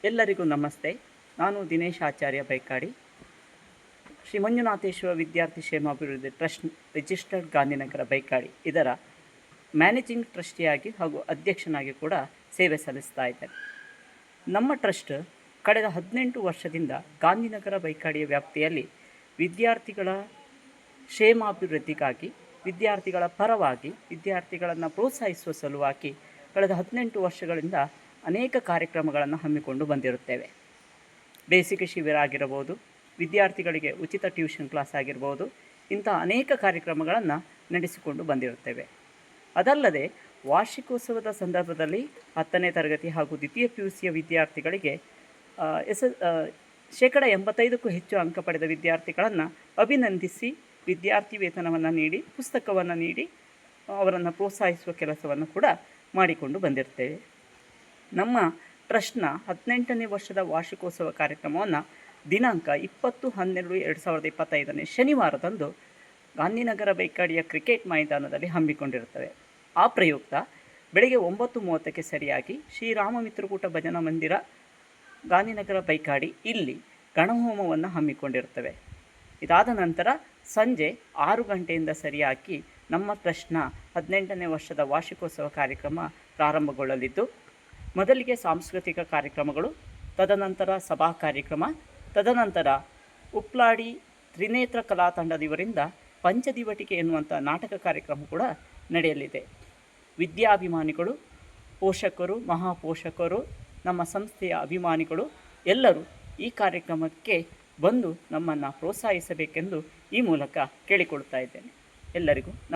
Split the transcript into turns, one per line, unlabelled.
ಎಲ್ಲರಿಗೂ ನಮಸ್ತೆ. ನಾನು ದಿನೇಶ್ ಆಚಾರ್ಯ ಬೈಕಾಡಿ, ಶ್ರೀ ಮಂಜುನಾಥೇಶ್ವರ ವಿದ್ಯಾರ್ಥಿ ಕ್ಷೇಮಾಭಿವೃದ್ಧಿ ಟ್ರಸ್ಟ್ ರಿಜಿಸ್ಟರ್ಡ್ ಗಾಂಧಿನಗರ ಬೈಕಾಡಿ ಇದರ ಮ್ಯಾನೇಜಿಂಗ್ ಟ್ರಸ್ಟಿಯಾಗಿ ಹಾಗೂ ಅಧ್ಯಕ್ಷನಾಗಿ ಕೂಡ ಸೇವೆ ಸಲ್ಲಿಸ್ತಾ ಇದ್ದೇನೆ. ನಮ್ಮ ಟ್ರಸ್ಟ್ ಕಳೆದ 18 ವರ್ಷದಿಂದ ಗಾಂಧಿನಗರ ಬೈಕಾಡಿಯ ವ್ಯಾಪ್ತಿಯಲ್ಲಿ ವಿದ್ಯಾರ್ಥಿಗಳ ಕ್ಷೇಮಾಭಿವೃದ್ಧಿಗಾಗಿ, ವಿದ್ಯಾರ್ಥಿಗಳ ಪರವಾಗಿ, ವಿದ್ಯಾರ್ಥಿಗಳನ್ನು ಪ್ರೋತ್ಸಾಹಿಸುವ ಸಲುವಾಗಿ ಕಳೆದ 18 ವರ್ಷಗಳಿಂದ ಅನೇಕ ಕಾರ್ಯಕ್ರಮಗಳನ್ನು ಹಮ್ಮಿಕೊಂಡು ಬಂದಿರುತ್ತೇವೆ. ಬೇಸಿಗೆ ಶಿಬಿರ ಆಗಿರಬಹುದು, ವಿದ್ಯಾರ್ಥಿಗಳಿಗೆ ಉಚಿತ ಟ್ಯೂಷನ್ ಕ್ಲಾಸ್ ಆಗಿರ್ಬೋದು, ಇಂಥ ಅನೇಕ ಕಾರ್ಯಕ್ರಮಗಳನ್ನು ನಡೆಸಿಕೊಂಡು ಬಂದಿರುತ್ತೇವೆ. ಅದಲ್ಲದೆ ವಾರ್ಷಿಕೋತ್ಸವದ ಸಂದರ್ಭದಲ್ಲಿ 10ನೇ ತರಗತಿ ಹಾಗೂ ದ್ವಿತೀಯ PUCಯ ವಿದ್ಯಾರ್ಥಿಗಳಿಗೆ ಶೇಕಡ 85ಕ್ಕೂ ಹೆಚ್ಚು ಅಂಕ ಪಡೆದ ವಿದ್ಯಾರ್ಥಿಗಳನ್ನು ಅಭಿನಂದಿಸಿ ವಿದ್ಯಾರ್ಥಿ ವೇತನವನ್ನು ನೀಡಿ, ಪುಸ್ತಕವನ್ನು ನೀಡಿ ಅವರನ್ನು ಪ್ರೋತ್ಸಾಹಿಸುವ ಕೆಲಸವನ್ನು ಕೂಡ ಮಾಡಿಕೊಂಡು ಬಂದಿರ್ತೇವೆ. ನಮ್ಮ ಟ್ರಸ್ಟ್ನ 18ನೇ ವರ್ಷದ ವಾರ್ಷಿಕೋತ್ಸವ ಕಾರ್ಯಕ್ರಮವನ್ನು ದಿನಾಂಕ 20/12/2025 ಶನಿವಾರದಂದು ಗಾಂಧಿನಗರ ಬೈಕಾಡಿಯ ಕ್ರಿಕೆಟ್ ಮೈದಾನದಲ್ಲಿ ಹಮ್ಮಿಕೊಂಡಿರುತ್ತವೆ. ಆ ಪ್ರಯುಕ್ತ ಬೆಳಗ್ಗೆ 9:30ಕ್ಕೆ ಸರಿಯಾಗಿ ಶ್ರೀರಾಮ ಮಿತ್ರಕೂಟ ಭಜನಾ ಮಂದಿರ ಗಾಂಧಿನಗರ ಬೈಕಾಡಿ ಇಲ್ಲಿ ಗಣಹೋಮವನ್ನು ಹಮ್ಮಿಕೊಂಡಿರುತ್ತವೆ. ಇದಾದ ನಂತರ ಸಂಜೆ 6 ಗಂಟೆಯಿಂದ ಸರಿಯಾಗಿ ನಮ್ಮ ಟ್ರಸ್ಟ್ನ 18ನೇ ವರ್ಷದ ವಾರ್ಷಿಕೋತ್ಸವ ಕಾರ್ಯಕ್ರಮ ಪ್ರಾರಂಭಗೊಳ್ಳಲಿದ್ದು, ಮೊದಲಿಗೆ ಸಾಂಸ್ಕೃತಿಕ ಕಾರ್ಯಕ್ರಮಗಳು, ತದನಂತರ ಸಭಾ ಕಾರ್ಯಕ್ರಮ, ತದನಂತರ ಉಪ್ಲಾಡಿ ತ್ರಿನೇತ್ರ ಕಲಾ ತಂಡದವರಿಂದ ಪಂಚದಿವಟಿಕೆ ಎನ್ನುವಂಥ ನಾಟಕ ಕಾರ್ಯಕ್ರಮ ಕೂಡ ನಡೆಯಲಿದೆ. ವಿದ್ಯಾಭಿಮಾನಿಗಳು, ಪೋಷಕರು, ಮಹಾಪೋಷಕರು, ನಮ್ಮ ಸಂಸ್ಥೆಯ ಅಭಿಮಾನಿಗಳು ಎಲ್ಲರೂ ಈ ಕಾರ್ಯಕ್ರಮಕ್ಕೆ ಬಂದು ನಮ್ಮನ್ನು ಪ್ರೋತ್ಸಾಹಿಸಬೇಕೆಂದು ಈ ಮೂಲಕ ಕೇಳಿಕೊಳ್ತಾ ಇದ್ದೇನೆ. ಎಲ್ಲರಿಗೂ